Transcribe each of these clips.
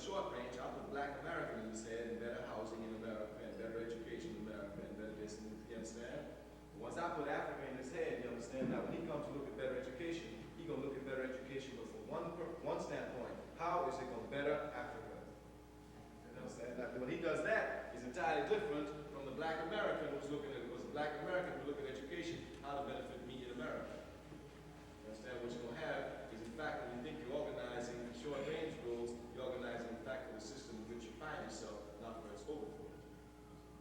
short range, I put Black American in his head, and better housing in America, and better education in America, and better this, and you understand? Once I put Africa in his head, you understand? Now, when he comes to look at better education, he's going to look at better education, but from one standpoint, how is it going to better Africa? You understand? Now, when he does that, it's entirely different from the Black American who's looking at it, because the Black American who look at education, how to benefit me in America. You understand? What you're going to have is, in fact, when you think you're organizing short-range goals, you're organizing, in fact, for the system in which you find yourself, not for its overthrow.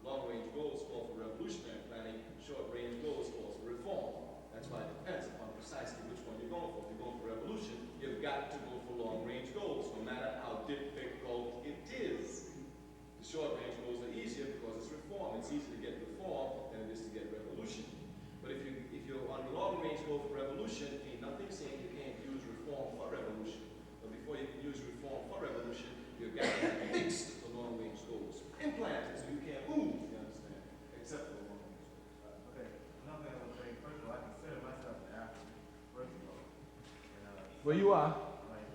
Long-range goals call for revolutionary planning, short-range goals call for reform. That's why it depends upon precisely which one you're going for. If you're going for revolution, you've got to go for long-range goals, no matter how difficult it is. The short-range goals are easier because it's reform. It's easier to get reform than it is to get revolution. But if you're on the long-range goal for revolution, ain't nothing saying you can't use reform for revolution. But before you can use reform for revolution, you've got to fix the long-range goals. Implanted so you can't move, you understand, except for the long-range goals. Okay, another thing I want to say, first of all, I consider myself an African, first of all. And, well, you are. Right.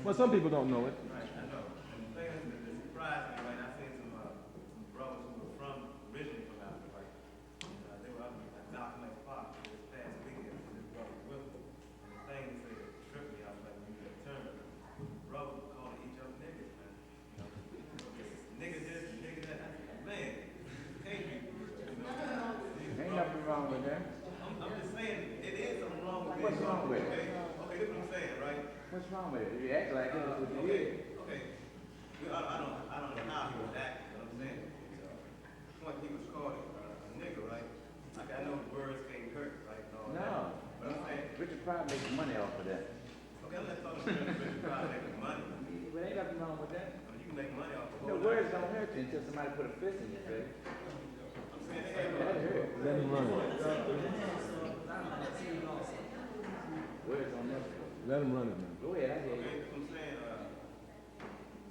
Well, some people don't know it. Right, I know. And the thing that surprised me, right, I seen some brothers who were originally from Africa, right? And they were up at Bethlehem Baptist Church this past weekend, and this brother was with them. And the thing that said tripped me, I was like, when you get a term, brothers calling each other niggas, man. You know, nigga this, nigga that. Man, can't be, Ain't nothing wrong with that. I'm just saying, it is something wrong with it. What's wrong with it? Okay, this is what I'm saying, right? What's wrong with it? You act like it was what you did. Okay. Well, I don't know how he was acting, but I'm saying, when he was called a nigga, right? Like I know words can't hurt, right? No. But I'm saying, Richard Pryor makes money off of that. okay, I'm not talking about Richard Pryor making money. But ain't nothing wrong with that. I mean, you can make money off of The words don't hurt you until somebody put a fist in your face. I'm saying, hey, That hurt. Let him run. Words don't hurt. Let him run it, man. Go ahead, I hear you. okay, I'm saying,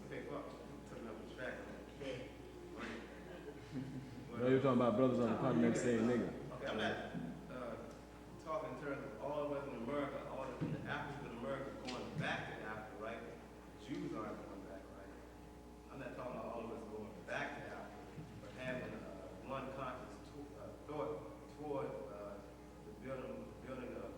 okay, fuck, took up the track. No, you're talking about brothers on the continent saying nigga. Okay, I'm not talking in terms of all of us in America, all of the Africans in America going back to Africa, right? Jews aren't going back, right? I'm not talking about all of us going back to Africa, but having one conscious thought toward the building of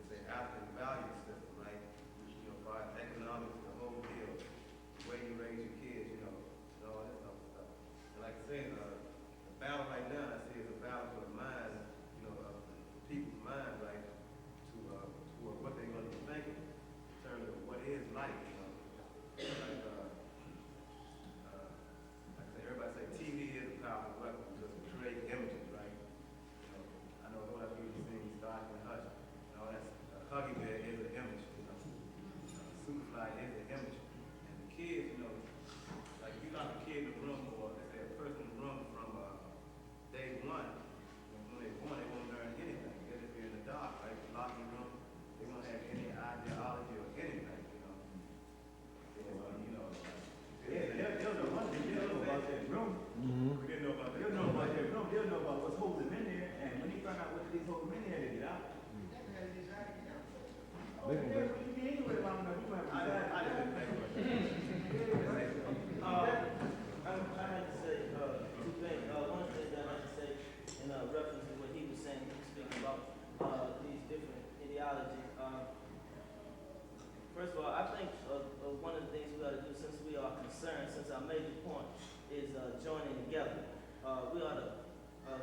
it's an African value system, right? You know, by economics, the whole deal, the way you raise your kids, you know, and all that type of stuff. And like I say, the battle right now, I see, is a battle for the mind, you know, of the people's mind, right, to what they're going to be thinking in terms of what is life, you know. Like I say, everybody say TV is a powerful weapon because it creates images, right? You know, I know a lot of people sing Stark and Hush. You know, that's Huggy Bear is an image, you know. Superfly is an image. And the kids, you know, like if you lock a kid in the room, or let's say a person in the room from day one, when they born, they won't learn anything. They'll just be in the dark, right? Lock in the room, they won't have any ideology or anything, you know. You know, they'll know about that room. We didn't know about that. They'll know about that room. They'll know about what's holding them in there, and when they find out what these holding them in there, they get out. They gonna get- You can anyway long enough. You might I didn't think about that. I had to say two things. One thing that I had to say in reference to what he was saying, he was speaking about these different ideologies. First of all, I think one of the things we ought to do, since we are concerned, since our major point is joining together, we ought to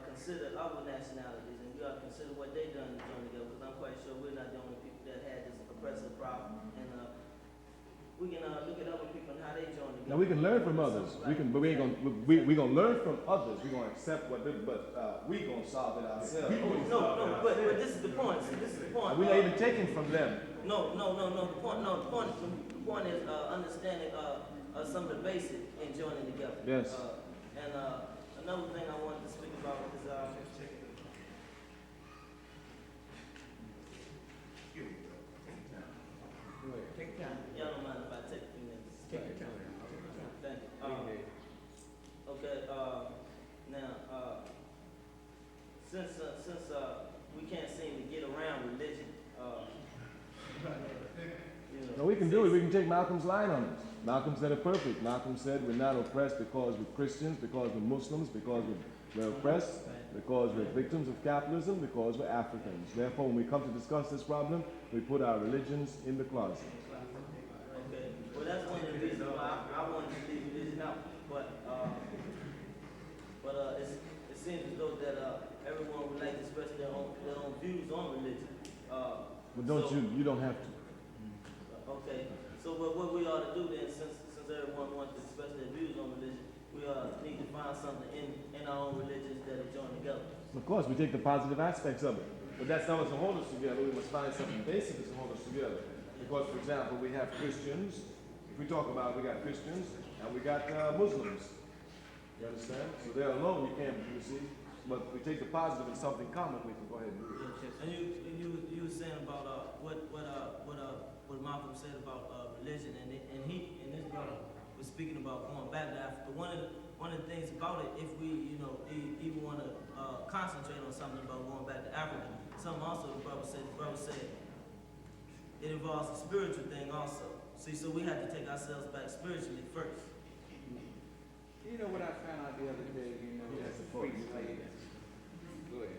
consider other nationalities, and we ought to consider what they've done to join together, because I'm quite sure we're not the only people that had this oppressive problem. And we can look at other people and how they join together. Now we can learn from others. We can, but we ain't gonna. We gonna learn from others. We gonna accept what they, but we gonna solve it ourselves. No, but this is the point. See, this is the point. We're not even taking from them. No. The point is understanding some of the basic in joining together. Yes. And another thing I wanted to speak about is Take time. y'all don't mind if I take a few minutes. Take your time. Thank you. Okay. Now, since we can't seem to get around religion, you know, No, we can do it. We can take Malcolm's line on it. Malcolm said it perfect. Malcolm said we're not oppressed because we're Christians, because we're Muslims, because we're oppressed, because we're victims of capitalism, because we're Africans. Therefore, when we come to discuss this problem, we put our religions in the closet. Okay, well, that's one of the reasons why I wanted to leave religion out. But it seems as though that everyone would like to express their own views on religion. But you don't have to. Okay, so what we ought to do then, since everyone wants to express their views on religion, we need to find something in our own religions that are joined together. Of course, we take the positive aspects of it. But that's not what's to hold us together. We must find something basic to hold us together. Because, for example, we have Christians. If we talk about it, we got Christians and we got Muslims. You understand? So they're alone, you can't, you see. But we take the positive and something common, we can go ahead and do it. And you were saying about what Malcolm said about religion, and this brother was speaking about going back to Africa. One of the things about it, if we even want to concentrate on something about going back to Africa, something also the brother said it involves a spiritual thing also. See, so we have to take ourselves back spiritually first. You know what I found out the other day? You know, that's a free slave. Go ahead.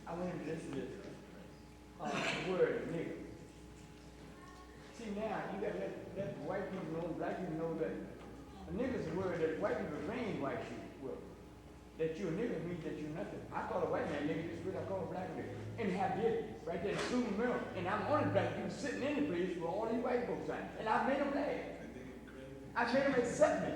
I want to listen to this word, nigga. See, now, you got to let white people know, black people know that a nigga is a word that white people brainwash you with. That you a nigga means that you're nothing. I call a white man nigga just what I call a black nigga. And have did right there in Student Mill. And I'm on the black people sitting in the place where all these white folks are. And I made them laugh. I made them accept me.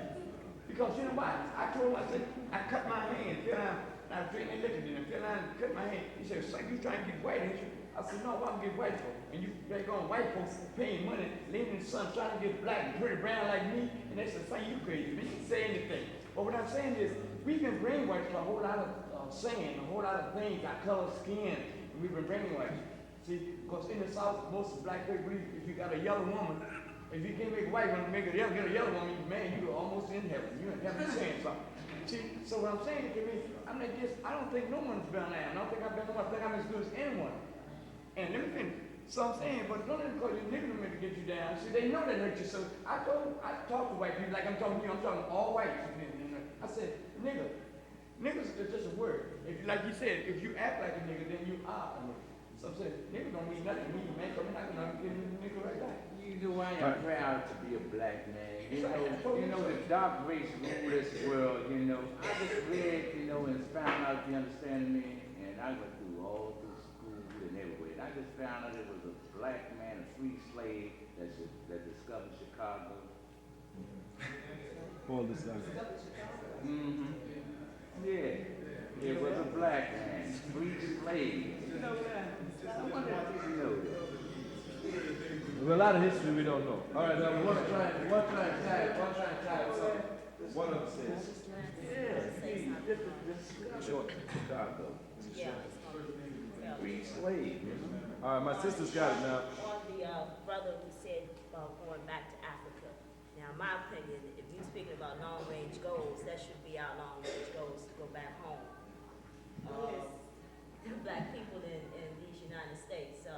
Because you know why? I told him, I said, I cut my hand, fell down, and I was drinking liquor, and fell down and cut my hand. He said, son, you trying to get white, ain't you? I said, no, I'm get white folks. And you back on white folks paying money, living in the sun, trying to get black and pretty brown like me, and they said, son, you crazy. But you didn't say anything. But what I'm saying is, we've been brainwashed by a whole lot of saying, a whole lot of things, our color, skin, and we've been brainwashed. See, because in the South, most black people believe if you got a yellow woman, if you can't make a white woman, get a yellow woman, man, you are almost in heaven. You're in heaven saying something. See, so what I'm saying to me, I'm not just, I don't think no one's been there. I don't think I've been no one. I think I'm as good as anyone. And let me finish. So I'm saying, but don't let them call you nigga to get you down. See, they know that hurt you. So I talk to white people like I'm talking to you. I'm talking all white. I said, nigga. Niggas is just a word. If, like you said, if you act like a nigga, then you are a nigga. So I'm saying, nigga don't mean nothing to me, man. Come in, I can give you a nigga right back. You know, I am proud to be a black man. You know, the dark race rule this world, you know. I just read, you know, and found out, you understand me, and I went through all through school and everywhere. And I just found out it was a black man, a free slave that discovered Chicago. All this stuff. Mm-hmm. Yeah. It was a black man, free slave. You know that? I wonder if you know that. There's a lot of history we don't know. All right, now we want to try something. One of them says. Short Chicago. Free slave. All right, my sister's got it now. On the brother who said about going back to Africa. Now, in my opinion, if you're speaking about long-range goals, that should be our long-range goals to go back home. Black people in these United States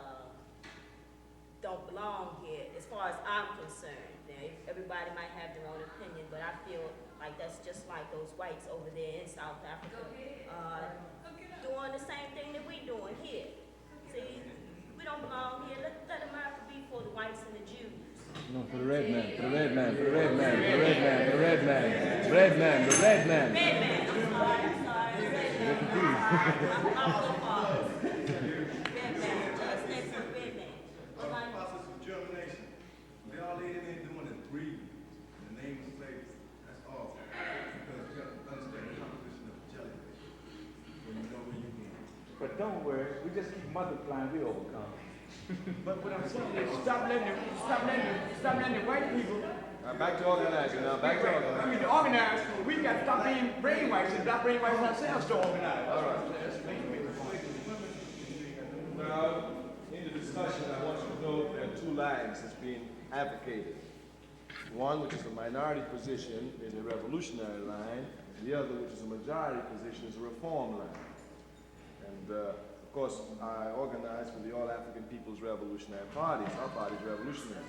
don't belong here, as far as I'm concerned. Now, everybody might have their own opinion, but I feel like that's just like those whites over there in South Africa doing the same thing that we doing here. See, we don't belong here. Let America be for the whites and the Jews. No, for the red man, for the red man, for the red man, for the red man, for the red man, the red man, the red man. Red man, I'm sorry. You're confused. I'm so far. Red man, just next to red man. Process of germination. They all they in there doing is breeding in the name of slavery. That's all. Because you got to understand the composition of the jellyfish when you know where you're going. But don't worry, we just keep multiplying, we overcome. But what I'm saying is stop letting the white people. Back to organizing now, back to I organizing. mean, to organize, we got to stop being brainwashed and stop brainwashing ourselves to organize. All right. Now, in the discussion, I want you to know there are two lines that's being advocated. One, which is a minority position, is a revolutionary line. The other, which is a majority position, is a reform line. And Of course, I organized for the All African People's Revolutionary Parties. Our party's revolutionary.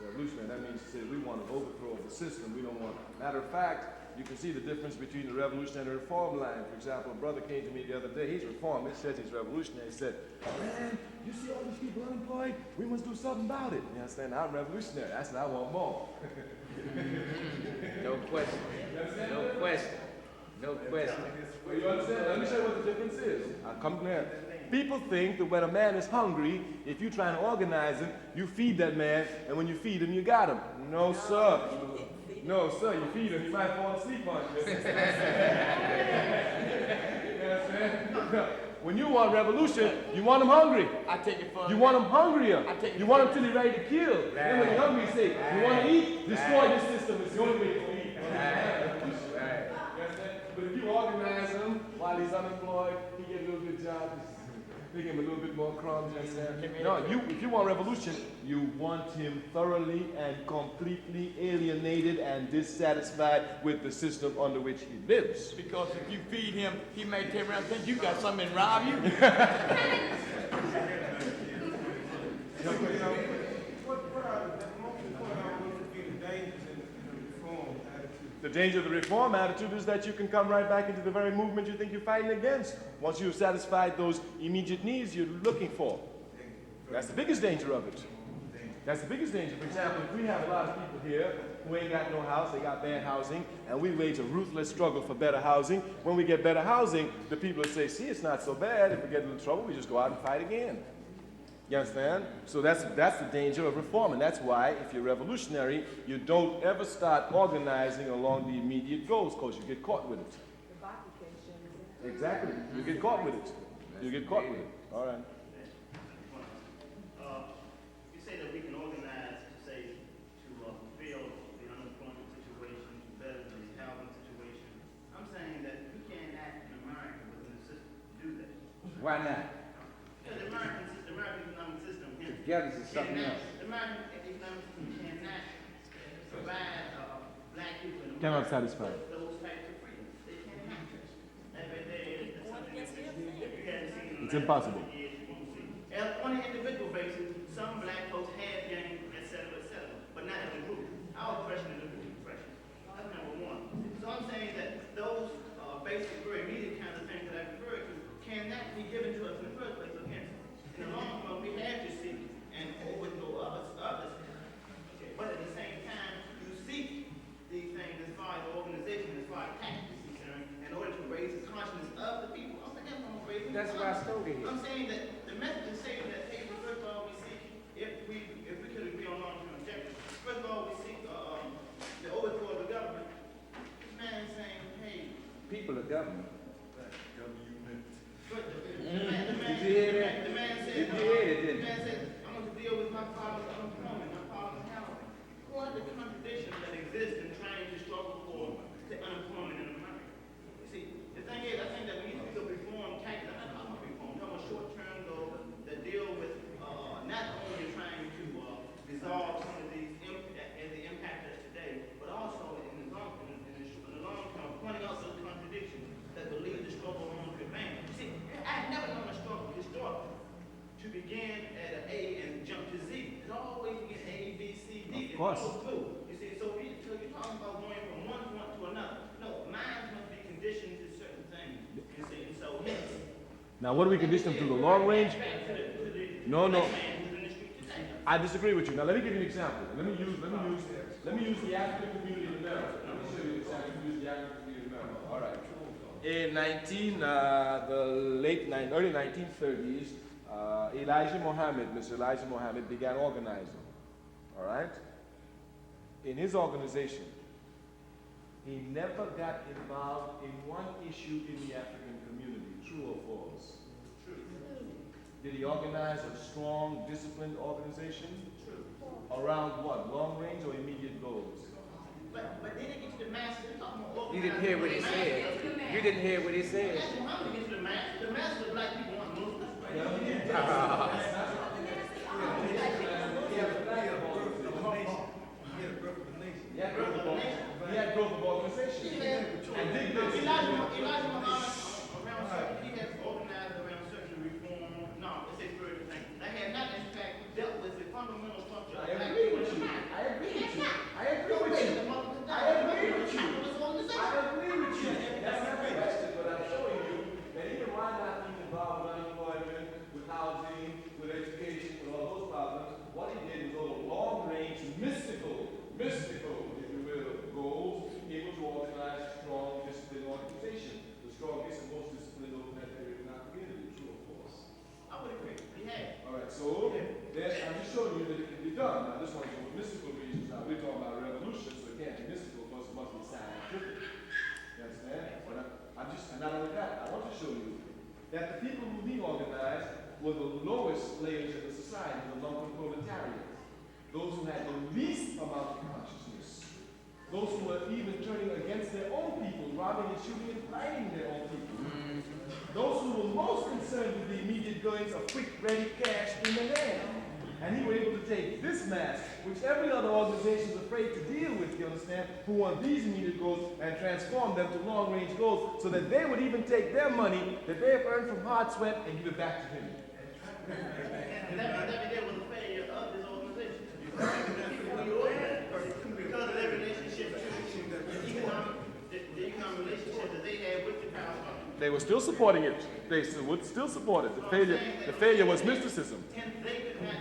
Revolutionary, that means to say we want an overthrow of the system. We don't want, matter of fact, you can see the difference between the revolutionary and reform line. For example, a brother came to me the other day, he's reformed, he says he's revolutionary. He said, man, you see all these people unemployed? We must do something about it. You understand? I'm revolutionary. I said, I want more. No question. No question. No question. Well, you understand? Let me show you what the difference is. I'll come there. People think that when a man is hungry, if you're trying to organize him, you feed that man, and when you feed him, you got him. No, sir. No, sir, you feed him, he might fall asleep on you. You understand? When you want revolution, you want him hungry. I take it for You want him hungrier. I take it You want him till he's ready to kill. Then when he's hungry, you say, you want to eat? Destroy this system. It's the only way to eat. Right. But if you organize him while he's unemployed, he gets a little good job. They give him a little bit more crumbs. No, if you want revolution, you want him thoroughly and completely alienated and dissatisfied with the system under which he lives. Because if you feed him, he may turn around and think you got something and rob you. The danger of the reform attitude is that you can come right back into the very movement you think you're fighting against once you've satisfied those immediate needs you're looking for. That's the biggest danger of it. That's the biggest danger. For example, if we have a lot of people here who ain't got no house, they got bad housing, and we wage a ruthless struggle for better housing, when we get better housing, the people will say, see, it's not so bad. If we get into trouble, we just go out and fight again. You understand? So that's the danger of reform, and that's why if you're revolutionary, you don't ever start organizing along the immediate goals, because you get caught with it. Exactly. You get caught with it. You get caught with it. All right. You say that we can organize, say, to fulfill the unemployment situation, to better the housing situation. I'm saying that we can't act in America within the system to do that. Why not? Because the American economic system Together is something else. The American economic system cannot provide black people in Cannot America satisfy. those types of freedoms. They cannot. That's something that you haven't seen in It's impossible. years, you won't see. On an individual basis, some black folks have gained, et cetera, but not as a group. Our oppression is a group oppression. That's number one. So I'm saying that those basic, very immediate kinds of things that I referred to cannot be given to us in the first place against. In the long run, we have to seek and overthrow others. Okay. But at the same time, you seek these things as far as the organization, as far as tactics is concerned, in order to raise the consciousness of the people. I'm saying I'm raising That's why I started here. I'm saying that the message is saying that, hey, first of all, we seek, if we could agree on long-term objectives, first of all, we seek the overthrow of the government. This man is saying, hey, People are government. the man said, didn't I'm going to deal with my father's unemployment, my father's housing. What are the contradictions that exist in trying to struggle for unemployment in America? You see, the thing is, I think that we need to reform tactics. I'm not talking about reform, I'm talking about short-term goals that deal with not only trying to resolve some of these the impact of today, but also in the long term, pointing out those contradictions that will lead the struggle on to advance. You see, I've never known a struggle historically to begin at an A and jump to Z. It's always begin A, B, C, D. Of course. It goes through. You see, so you're talking about going from one point to another. No, minds must be conditioned to certain things. You see, and so hence. Now, what do we condition them to? The long range? No, no. I disagree with you. Now, let me give you an example. Let me use the African community in America. Let me show you an example. Use the African community in America. All right. In the early 1930s, Mr. Elijah Muhammad began organizing. All right. In his organization, he never got involved in one issue in the African community. True or false? True. Did he organize a strong, disciplined organization? True. Around what? Long range or immediate goals? But then it gets to the masses. We're talking about You didn't hear what he said. You didn't hear what he said. How do we get to the masses? The masses of black people want Muslims. He had growth of organization. Elijah Muhammad, he has organized around So, then I'm just showing you that it can be done. Now, this one's for mystical reasons. Now, we're talking about revolution, so it can't be mystical, because it must be scientific. You understand? But I'm just, and not only that, I want to show you that the people who we organized were the lowest layers in the society, the lumpen proletariat. Those who had the least amount of consciousness. Those who were even turning against their own people, robbing and shooting and fighting their own people. Those who were most concerned with the immediate goings of quick, ready cash in the hand. And he was able to take this mass, which every other organization is afraid to deal with, you understand, who want these immediate goals, and transform them to long-range goals, so that they would even take their money that they have earned from hard sweat and give it back to him. And that was a failure of this organization. Because of their relationship to the economic relationship that they had with the power structure. They were still supporting it. They would still support it. The failure was mysticism. And they did not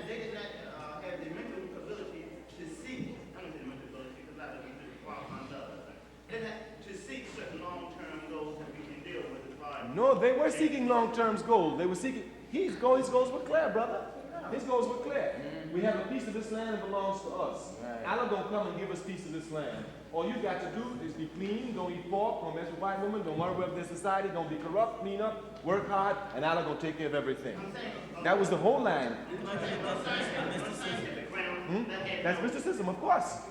have the mental ability to seek, I don't say the mental ability because a lot of them did qualify others. They had to seek certain long-term goals that we can deal with as far as. No, they were seeking long-term goals. They were seeking, his goals were clear, brother. His goals were clear. We have a piece of this land that belongs to us. Allah don't come and give us a piece of this land. All you got to do is be clean, don't eat pork, don't mess with white women, don't worry about their society, don't be corrupt, clean up, work hard, and Allah gonna take care of everything. That was the whole line. That's mysticism, of course.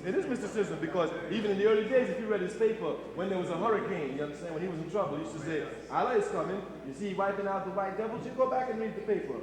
It is mysticism, because even in the early days, if you read his paper, when there was a hurricane, you understand, when he was in trouble, he used to say, Allah is coming, you see wiping out the white devils, you go back and read the paper.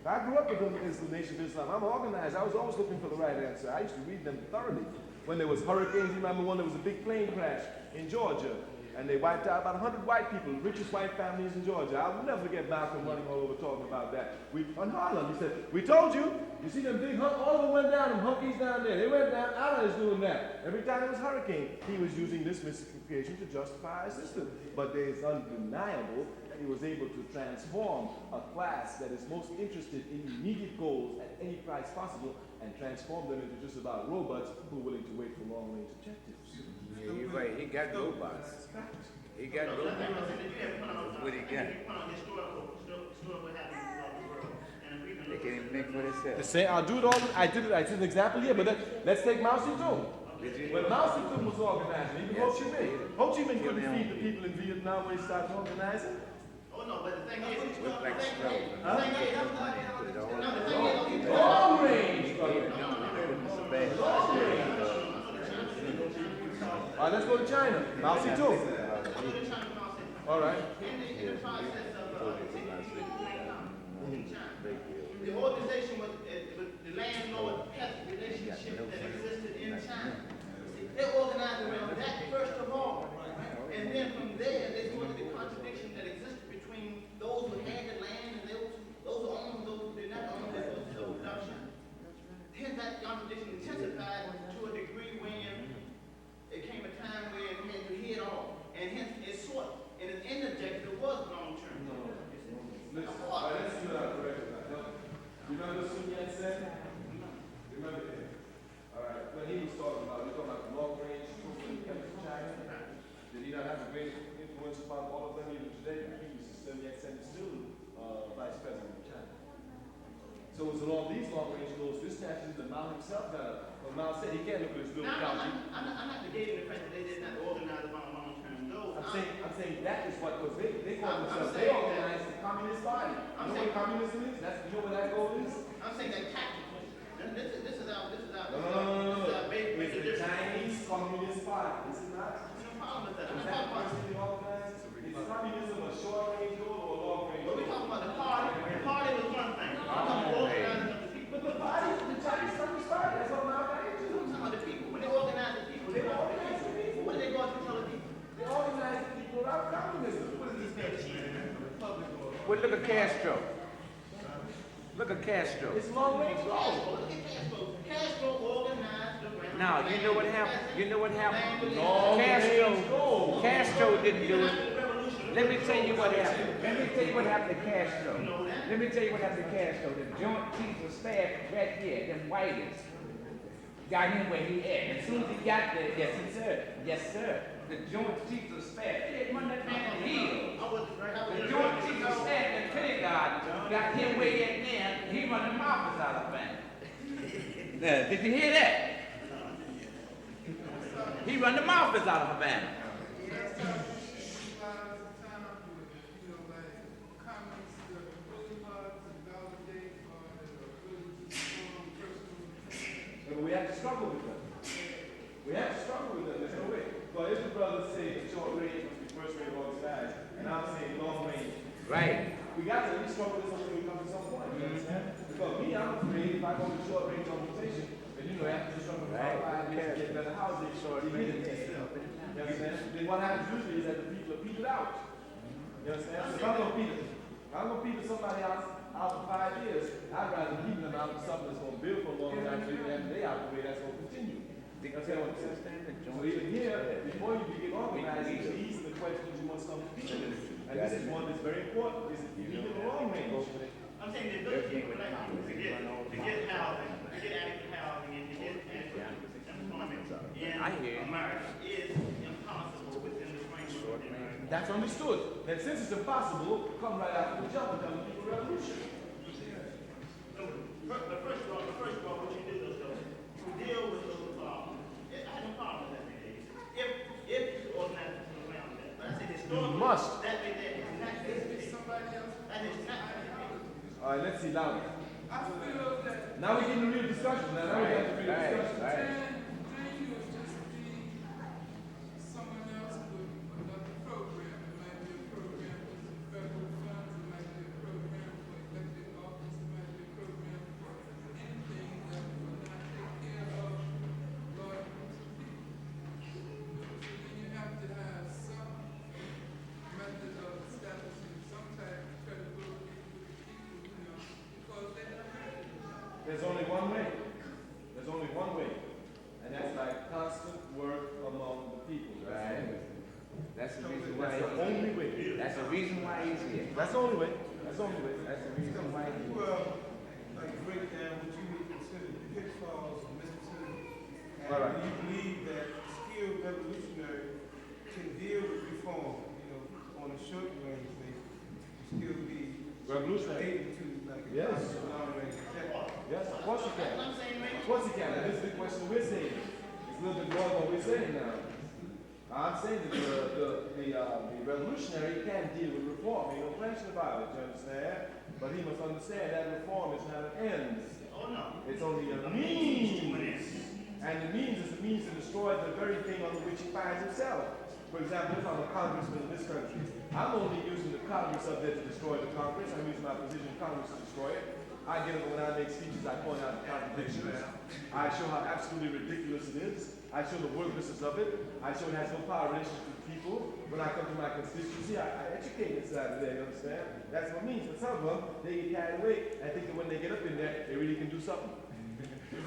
I grew up with the Nation of Islam. I'm organized. I was always looking for the right answer. I used to read them thoroughly. When there was hurricanes, you remember when there was a big plane crash in Georgia, and they wiped out about 100 white people, richest white families in Georgia. I'll never forget Malcolm running all over talking about that. On Harlem, he said, we told you. You see them big all of them went down, them hunkies down there. They went down. Allah is doing that. Every time there was a hurricane, he was using this mystification to justify his system. But it is undeniable that he was able to transform a class that is most interested in immediate goals at any price possible and transform them into just about robots who are willing to wait for long-range objectives. Yeah, you're right. He got robots. He got robots. That's what he got. They can't even think for themselves. The same, I'll do it all. I did an example here, but let's take Mao Zedong. When Mao Zedong was organizing, even Ho Chi Minh. Ho Chi Minh couldn't feed the people in Vietnam when he started organizing. Oh no, but the thing is, Look like stroke. Long range. All right, let's go to China. Mao Zedong. All right. in the process of the organization with the landlord peasant relationship that existed in China. They organized around that first of all. And then from there, they saw the contradiction that existed between those who had the land and those who owned, those who did not own, that was still production. Hence that contradiction intensified to a degree when it came a time where it had to hit all. And hence it sought, and its end objective was long term. Listen, all right, let's see what I corrected. Remember Sun Yat-sen? Remember him? All right, when he was talking about, we're talking about the long range troops when he came to China. Did he not have a great influence upon all of them even today? He was Sun Yat-sen is still vice president of China. So it was along these long range goals, this naturally that Mao himself got. When Mao said he can't look at his little county. I'm not negating the fact that they did not organize around long term goals. I'm saying that is what was they call themselves. They organized the Communist Party. You know what communism is? You know what that goal is? I'm saying that tactically. This is our No. It's the Chinese Communist Party. This is not. No problem with that. Is that the first thing they organized? Is communism a short range goal or a long range But goal? we're talking about the party. The party was one thing. We're talking about organizing of the people. But the party, the Chinese Communist Party, that's what Mao got into. We're talking about the people. When they organize the people, they organize the people. What did they go out to tell the people? They organized the people around communism. What is this thing? Well, look at Castro. Look at Castro. It's long range goal. Look at Castro. Castro organized around. Now, you know what happened? You know what happened? Long range goal. Castro didn't do it. Let me tell you what happened. Let me tell you what happened to Castro. Let me tell you what happened to Castro. The joint chiefs of staff right here, them whitest, got him where he at. As soon as he got there, yes, sir. Yes, sir. the Joint Chiefs of Staff. They run that man in the hills. I was The Joint Chiefs of Staff in Pentagon got him way in there. He run the office out of Havana. Now, did you hear that? He run the office out of Havana. But we have to struggle with them. We have to struggle with them. There's no way. But if the brothers say the short range must be first rate organized, and I'm saying long range, Right. we got to at least struggle with something when we come to some point. You understand? Because me, I'm afraid if I go to short range organization, then you know, after the struggle with our ideas to get better housing, short range. You understand? Then what happens usually is that the people are petered out. You understand? So if I'm gonna peter somebody else out for 5 years, I'd rather keep them out for something that's gonna build for a long time, so even after they out the way, that's gonna continue. You understand what I'm saying? So even here, before you begin organizing, these are the questions you must come to people. And this is one that's very important, is if you need the long range. I'm saying that those people like to get housing, to get adequate housing, and to get adequate employment in America is impossible within the framework of America. That's understood. Then since it's impossible, come right after the jump and tell the people revolution. So, first of all, what you do is to deal with those problems. I have no problem with that. If you organize it around that. But I say historically, You must. that is not the case. That is not the case. All right, let's see louder. I feel that Now we get into real discussion. Now we get to real discussion. Jane was just be someone else with another program. It might be a program with some federal funds, it might be a program for elected office, it might be a program for anything that will not take care of large groups of people. So then you have to have some method of establishing some type of credibility with the people, because they're not ready. There's only one way. There's only one way. And that's like constant work among the people. Right. That's the reason why. That's the only way. That's the reason why he's here. That's the only way. That's the only way. That's the reason why he's here. Well, like break down what you would consider the pitfalls of mysticism. And All right. do you believe that skilled revolutionary can deal with reform, on a short range basis, still be Revolutionary. able to like a Yes. long range objective? Yes, of course you can. That's what I'm saying, man. Of course you can. And this is the question we're saying. It's a little bit more than what we're saying now. I'm saying that the revolutionary can deal with reform. Ain't no question about it, you understand? But he must understand that reform is not an end. Oh, no. It's only a means. And the means is the means to destroy the very thing on which he finds himself. For example, if I'm a congressman in this country, I'm only using the Congress up there to destroy the Congress. I'm using my position in Congress to destroy it. I get it when I make speeches, I point out the contradictions. I show how absolutely ridiculous it is. I show the worthlessness of it. I show it has no power relationship with people. When I come to my constituency, I educate inside of there, you understand? That's what it means. But some of them, they get carried away and think that when they get up in there, they really can do something.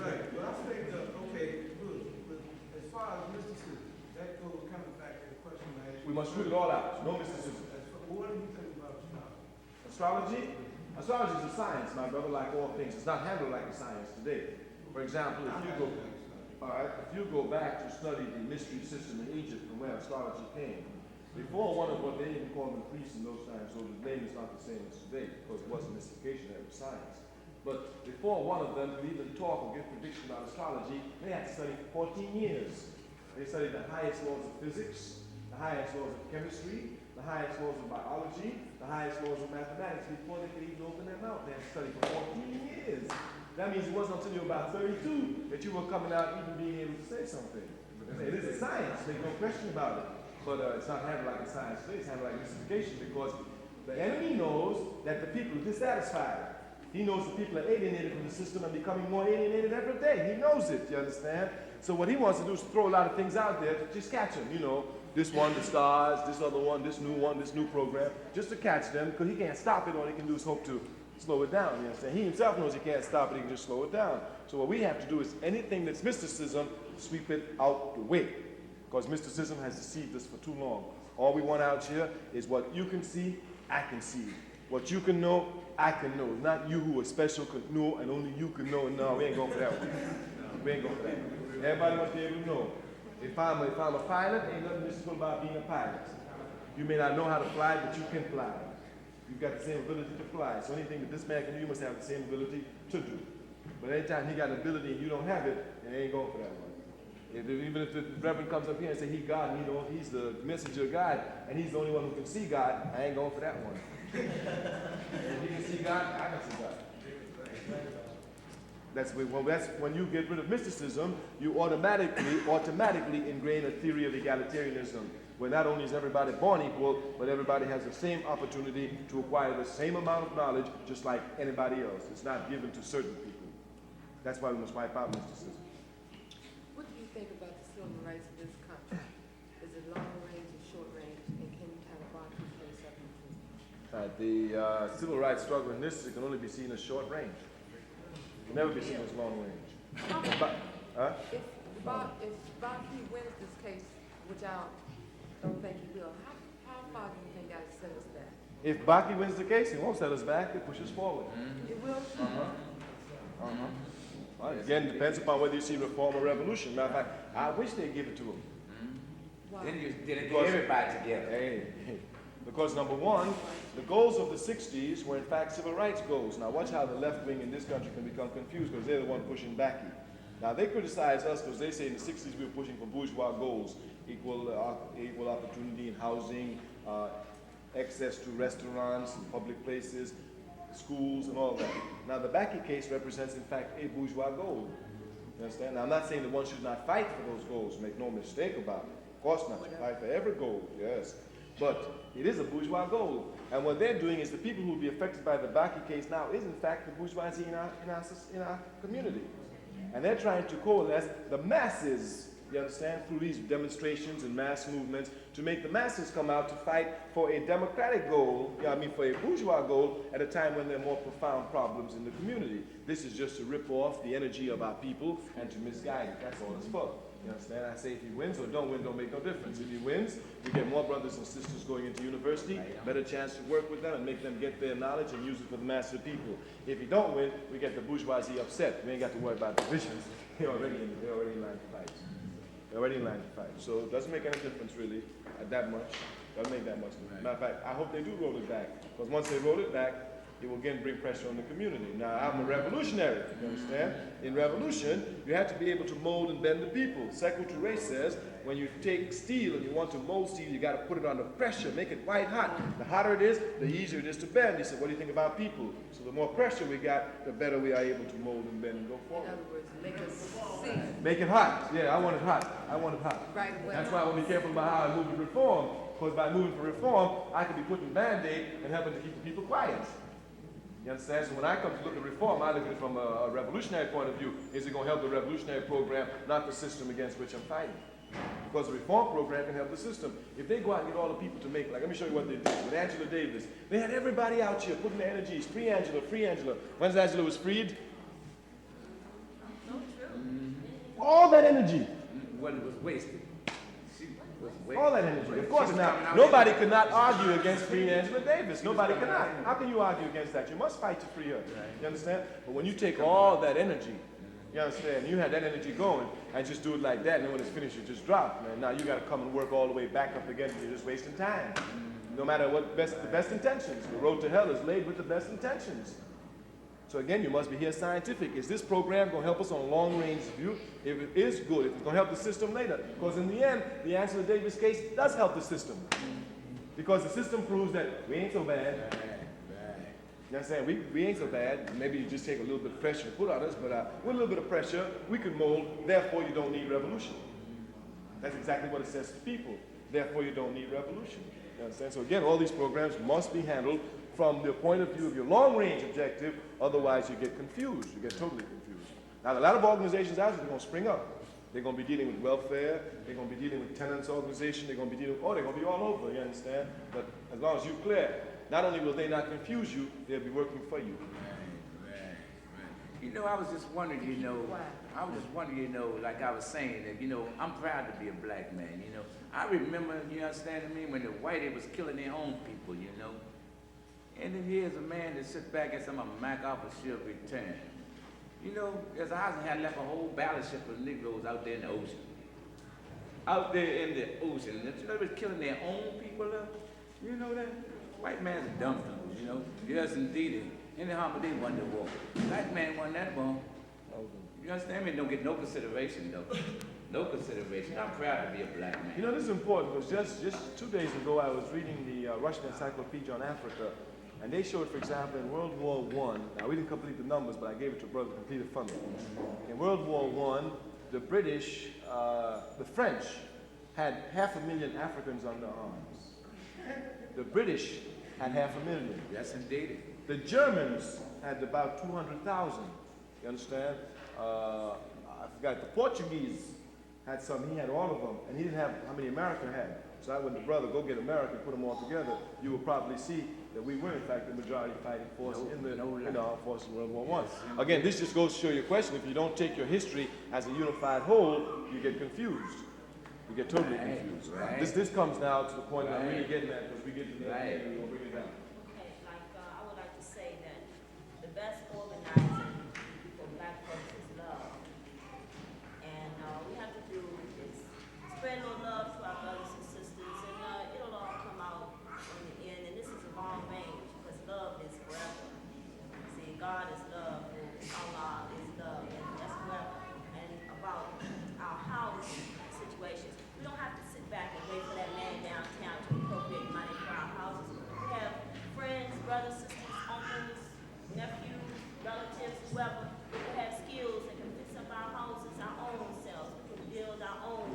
Right, but I think okay, good. But as far as mysticism, that goes kind of back to the question I asked you. We must root it all out. No mysticism. What do you think about astrology? Astrology? Astrology is a science, my brother, like all things. It's not handled like a science today. For example, if you go back to study the mystery system in Egypt from where astrology came, before one of what they even called the priests in those times, so the name is not the same as today, because it wasn't mystification, it was science. But before one of them could even talk or give prediction about astrology, they had to study for 14 years. They studied the highest laws of physics, the highest laws of chemistry, the highest laws of biology, the highest laws of mathematics before they could even open their mouth. They had to study for 14 years. That means it wasn't until you were about 32 that you were coming out even being able to say something. It is a science, there's no question about it. But it's not handled like a science today, it's handled like mystification, because the enemy knows that the people are dissatisfied. He knows the people are alienated from the system and becoming more alienated every day. He knows it, you understand? So what he wants to do is throw a lot of things out there to just catch them, This one, the stars, this other one, this new program, just to catch them, because he can't stop it. All he can do is hope to slow it down, you understand? He himself knows he can't stop it, he can just slow it down. So what we have to do is anything that's mysticism, sweep it out the way. Because mysticism has deceived us for too long. All we want out here is what you can see, I can see. What you can know, I can know. Not you who are special could know and only you can know. No, we ain't going for that one. We ain't going for that one. Everybody must be able to know. If I'm a pilot, ain't nothing mystical about being a pilot. You may not know how to fly, but you can fly. You've got the same ability to fly. So anything that this man can do, you must have the same ability to do. But anytime he got an ability and you don't have it, it ain't going for that one. Even if the reverend comes up here and say he's God and he's the messenger of God and he's the only one who can see God, I ain't going for that one. If he can see God, I can see God. That's when you get rid of mysticism, you automatically ingrain a theory of egalitarianism, where not only is everybody born equal, but everybody has the same opportunity to acquire the same amount of knowledge just like anybody else. It's not given to certain people. That's why we must wipe out mysticism. What do you think about the civil rights of this country? Is it long range or short range, and can you kind of box this place up into? The civil rights struggle in this can only be seen as short range. It can never be seen as long range. If Baki wins this case, which I don't think he will, how far do you think that will set us back? If Baki wins the case, he won't set us back, it pushes forward. It will? Well, again, depends upon whether you see reform or revolution. Matter of fact, I wish they'd give it to him. Why? Then you get everybody together. Hey, because number one, the goals of the 60s were in fact civil rights goals. Now watch how the left wing in this country can become confused because they're the one pushing Baki. Now they criticize us because they say in the 60s we were pushing for bourgeois goals, equal opportunity in housing, access to restaurants and public places, schools and all that. Now the Baki case represents in fact a bourgeois goal. You understand? Now I'm not saying that one should not fight for those goals, make no mistake about it. Of course not, you fight for every goal, yes. But it is a bourgeois goal. And what they're doing is the people who will be affected by the Baki case now is in fact the bourgeoisie in our community. And they're trying to coalesce the masses, you understand, through these demonstrations and mass movements to make the masses come out to fight for a democratic goal, for a bourgeois goal at a time when there are more profound problems in the community. This is just to rip off the energy of our people and to misguide it. That's all it's for. You understand? I say if he wins or don't win, don't make no difference. If he wins, we get more brothers and sisters going into university, better chance to work with them and make them get their knowledge and use it for the mass of people. If he don't win, we get the bourgeoisie upset. We ain't got to worry about divisions. They're already in line to fight. They're already in line to fight. So it doesn't make any difference really that much. Doesn't make that much difference. Matter of fact, I hope they do roll it back. Because once they roll it back, it will again bring pressure on the community. Now, I'm a revolutionary, you understand? In revolution, you have to be able to mold and bend the people. Sekou Touré says, when you take steel and you want to mold steel, you got to put it under pressure, make it white hot. The hotter it is, the easier it is to bend. He said, what do you think about people? So the more pressure we got, the better we are able to mold and bend and go In forward. other words, make us see. Make it hot. Yeah, I want it hot. I want it hot. Right. Well, That's why I want to be careful about how I move with reform. Because by moving for reform, I can be putting Band-Aid and helping to keep the people quiet. You understand? So when I come to look at reform, I look at it from a revolutionary point of view. Is it going to help the revolutionary program, not the system against which I'm fighting? Because the reform program can help the system. If they go out and get all the people to make, like, let me show you what they did with Angela Davis. They had everybody out here putting their energies, free Angela, free Angela. When's Angela was freed? No, true. All that energy. When it was wasted. She was wasted. All that energy. Of course now, nobody could not argue against freeing Angela Davis. Nobody cannot. How can you argue against that? You must fight to free her. You understand? But when you take all that energy, you understand, you had that energy going, and just do it like that, and then when it's finished, you just drop, man. Now you got to come and work all the way back up again, and you're just wasting time. No matter what, the best intentions. The road to hell is laid with the best intentions. So again, you must be here scientific. Is this program going to help us on a long-range view? If it is, good. If it's going to help the system later. Because in the end, the Angela Davis case does help the system. Because the system proves that we ain't so bad. You understand? We ain't so bad. Maybe you just take a little bit of pressure to put on us, but with a little bit of pressure, we can mold. Therefore, you don't need revolution. That's exactly what it says to people. Therefore, you don't need revolution. You understand? So again, all these programs must be handled from the point of view of your long-range objective. Otherwise, you get confused. You get totally confused. Now, a lot of organizations out there are going to spring up. They're going to be dealing with welfare. They're going to be dealing with tenants organization. They're going to be dealing with, they're going to be all over, you understand? But as long as you're clear, not only will they not confuse you, they'll be working for you. Right. You know, I was just wondering, like I was saying, that, I'm proud to be a black man, I remember, you understand me, when the whitey was killing their own people, And then here's a man that sits back and says, I'm a Mac officer of return. As Eisenhower left a whole battleship of Negroes out there in the ocean. out there in the ocean. And you know they was killing their own people up? You know that? White man's a dumb dude, you know? Yes, indeed. In the Harmony, they won the war. Black man won that war. You understand me? Don't get no consideration, though. No consideration. I'm proud to be a black man. You know, this is important because just 2 days ago I was reading the Russian Encyclopedia on Africa, and they showed, for example, in World War I, now we didn't complete the numbers, but I gave it to a brother to complete it for me. In World War I, the British, the French had 500,000 Africans under arms. The British had 500,000. Yes, indeed. The Germans had about 200,000. You understand? I forgot, the Portuguese had some, he had all of them, and he didn't have how many America had. So I went to brother, go get America, put them all together, you will probably see that we were in fact the majority fighting force in the armed forces in World War I. Again, this just goes to show your question. If you don't take your history as a unified whole, you get confused. You get totally confused. Right. This comes now to the point that I'm really getting at, because we get to that and we'll bring it down. Okay, like, I would like to say that the best organizing for black folks is love. And we have to do is spread a little love to our brothers and sisters, and it'll all come out in the end. And this is a long range, because love is forever. See, God is love, and Allah is love, and that's forever. And about our housing situations, we don't have to sit back and wait for that man downtown to appropriate money for our houses. We have friends, brothers, sisters, uncles, nephews, relatives, whoever, who have skills that can fix up our houses, our own selves. We can build our own.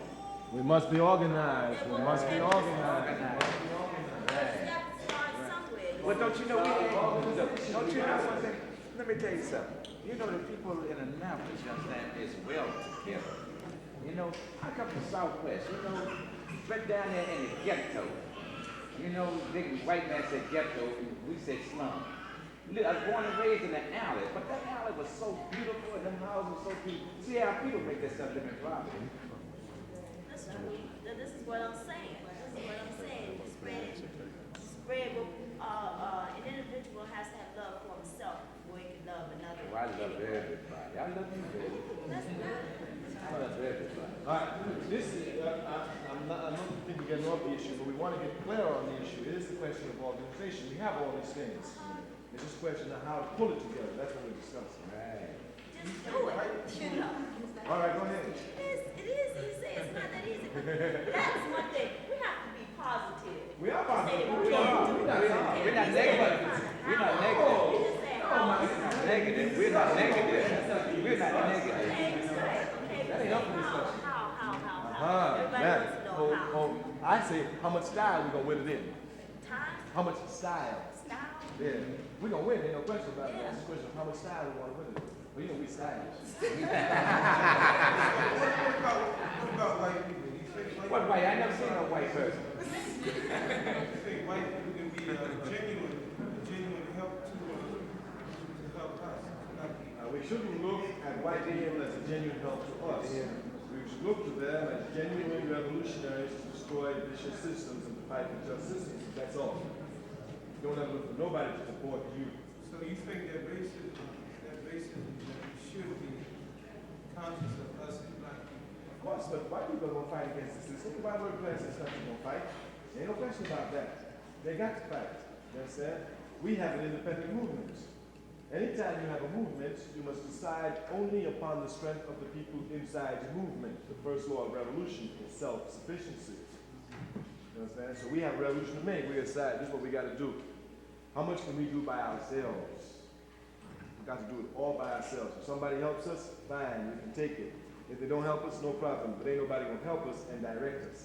We must be organized. We must be organized. We have to start somewhere. Well, don't you know, don't you know one thing? Let me tell you something. You know, the people in Annapolis, you understand, is well together. You know, I come from Southwest, you know, right down there in the ghetto. You know, the white man said ghetto, we said slum. I was born and raised in the alley, but that alley was so beautiful and them houses were so beautiful. See how people make this stuff living property. Listen, this is what I'm saying. This is what I'm saying. Spread what, an individual has to have love for himself before he can love another. Oh, I love everybody. I love you, baby. That's good. I love everybody. All right, this is, I don't think we're getting off the issue, but we want to get clear on the issue. It is the question of organization. We have all these things. It's just a question of how to pull it together. That's what we're discussing. Right. Just do it, you know. All right, go ahead. It is easy. It's not that easy. That's one thing. We have to be positive. We are positive. Say We are. We're not negative. We're not negative. We're not negative. You just say, oh, Negative. We're not negative. We're not negative. that ain't helping discussion. Now, Everybody wants to know how. I say, how much style we gonna win it in? Time, How much style? style. Yeah, we gonna win. Ain't no question about it. That's the question of how much style we want to win it. Well, you know, we stylish. What about white people? You think What white? I never seen no white person. you think white people can be genuine help to help us? We shouldn't look at white people as a genuine help to us. We should look to them as genuine revolutionaries to destroy vicious systems and to fight for just systems. That's all. You don't have to look for nobody to support you. So you think that racism should be conscious of us as black people? Of course, but white people are going to fight against the system. The Bible declares this country going to fight. There ain't no question about that. They got to fight. You understand? We have an independent movement. Anytime you have a movement, you must decide only upon the strength of the people inside your movement. The first law of revolution is self-sufficiency. You understand? So we have a revolution to make. We decide this is what we got to do. How much can we do by ourselves? We got to do it all by ourselves. If somebody helps us, fine, we can take it. If they don't help us, no problem. But ain't nobody gonna help us and direct us.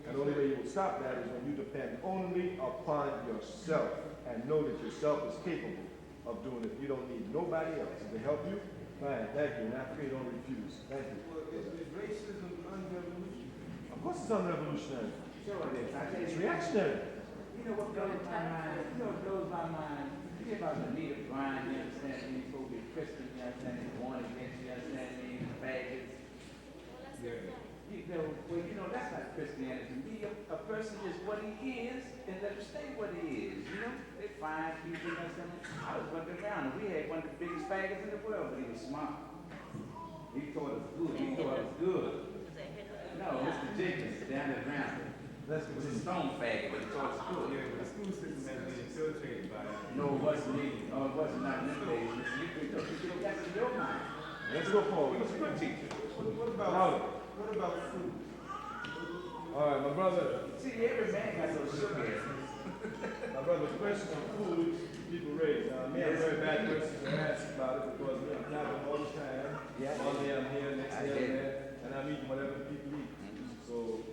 And the only way you will stop that is when you depend only upon yourself and know that yourself is capable of doing it. You don't need nobody else. If they help you, fine, thank you. In Africa, you don't refuse. Thank you. Well, is racism unrevolutionary? Of course it's unrevolutionary. Sure it is. I tell It's you, reactionary. you know what blows my mind? You know what blows my mind? You hear about the native grind, you understand me? Supposed to be Christian, you understand me? Born against, you understand me? Faggots. You know, well, you know, that's not Christianity. Be a person is what he is, and let him stay what he is. You know, they find people, you understand me? I was running around, and we had one of the biggest faggots in the world, but he was smart. He thought it was good. He thought it was good. No, Mr. Jenkins down at Ramsey. Let's It was a continue. stone faggot, but it's all school. Yeah, but the school system has been infiltrated by it. No, it wasn't me. Oh, it wasn't not in them days. Mr. You could go back to your mind. Let's go He forward. was a good teacher. What Louder. about food? All right, my brother. See, every man got those sugar. My brother, the question of food people raise. Me, I'm very bad person to ask about it because me, I'm traveling all the time. Yeah. One day I'm here, next I day get I'm it. there, and I'm eating whatever the people eat. So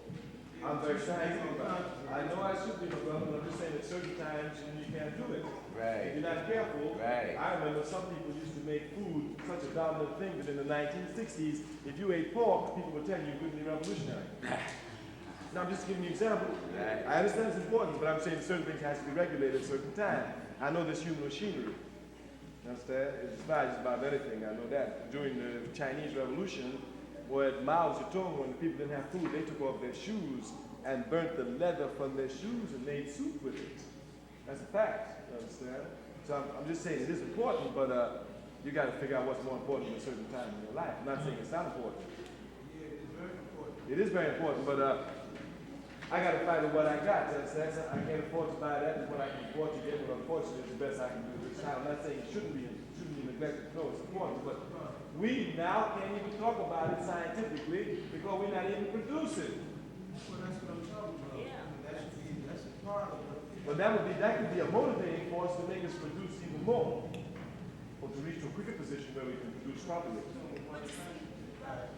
I'm very scientific about it. I know I should be, my brother, but I'm just saying at certain times you can't do it. If Right. you're not careful, Right. I remember some people used to make food such a dominant thing that in the 1960s, if you ate pork, people would tell you couldn't be revolutionary. Now, I'm just giving you an example. Right. I understand it's important, but I'm saying certain things has to be regulated at a certain time. I know this human machinery. You understand? It's just about everything. I know that. During the Chinese Revolution, where Mao Zedong, when the people didn't have food, they took off their shoes and burnt the leather from their shoes and made soup with it. That's a fact. You understand? So I'm just saying it is important, but you got to figure out what's more important at a certain time in your life. I'm not saying it's not important. Yeah, it's very important. It is very important, but I got to fight with what I got. You understand? So I can't afford to buy that. It's what I can afford to get, but unfortunately, it's the best I can do this time. I'm not saying it shouldn't be neglected. No, it's important, but we now can't even talk about it scientifically because we're not even producing. Well, that's what I'm talking about. Yeah. That's a part of it. But that could be a motivating force to make us produce even more, or to reach to a quicker position where we can produce properly.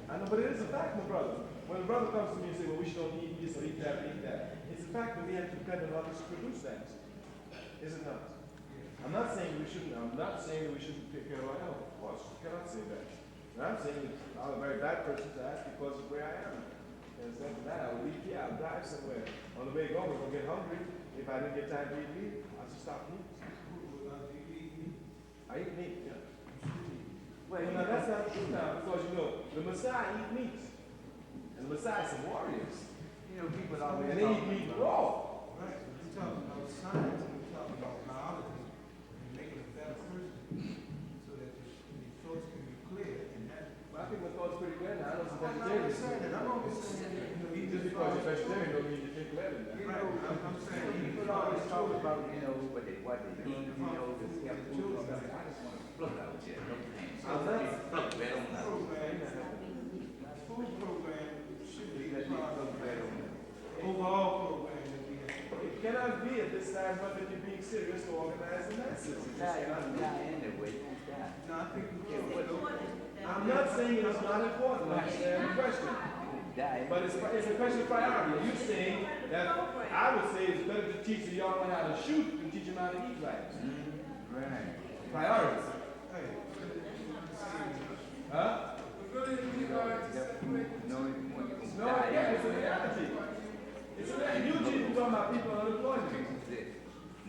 I know, but it is a fact, my brother. When a brother comes to me and says, well, we should only eat this or eat that, it's a fact that we have to depend on others to produce things. Is it not? I'm not saying we shouldn't take care of our health. Of course, you cannot say that. And I'm saying that I'm a very bad person to ask because of where I am. And it's not that I would leave here, I'll drive somewhere. On the way home, if I get hungry, if I didn't get time to eat meat, I'll just stop eating. I eat meat, yeah. Well, now that's not true now, because you know, the Messiah eat meat. And the Messiah is some warriors. You know, people always And they eat meat raw. Right, but we're talking about science, and we're talking about biology, and making a better person, so that the thoughts can be clear, and that. Well, I think my thoughts pretty good now. I know some I'm not vegetarians. saying that, I'm only saying that, you know, Just because you're vegetarian don't mean you think clearly now. Right, I'm saying, People always talk about, you know, what they eat, you know, this health food and stuff. I just want to float out here, no thanks. I'm not- Float, man, I'm not. food program should be Let a me part float, of man, the on overall program that we have. It cannot be at this time, but that you're being serious to organize the masses. It just cannot be. anyway, don't die. No, I think we can, I'm not saying it's not important. I'm just saying the question. Die. But it's a question of priority. You saying that I would say it's better to teach the young one how to shoot than teach them how to eat right. Right. Priorities. hey, Huh? No, No, yeah, it's a reality. It's a reality. You people talking about people on unemployment.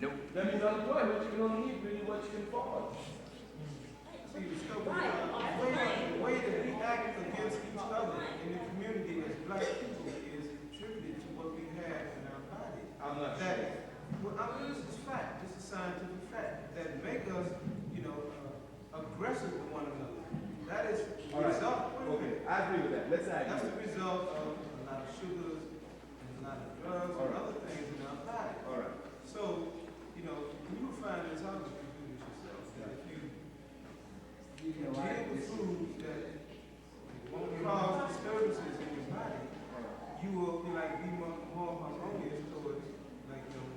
Nope. That means unemployment, you can only eat really what you can afford. see, the way that we act against each other in the community as black people is attributed to what we have in our body. I'm not sure. That, well, I mean, this is fact, this is scientific fact, that make us, you know, aggressive with one another. That is the All right. result. Okay, I agree with that. Let's That's argue. the result of a lot of sugars, and a lot of drugs, All and right. other things in our body. All right. So, you know, you will find this out if you do this yourself, that if you deal with foods that won't cause disturbances in your body, you will be like be more harmonious towards, like, you know,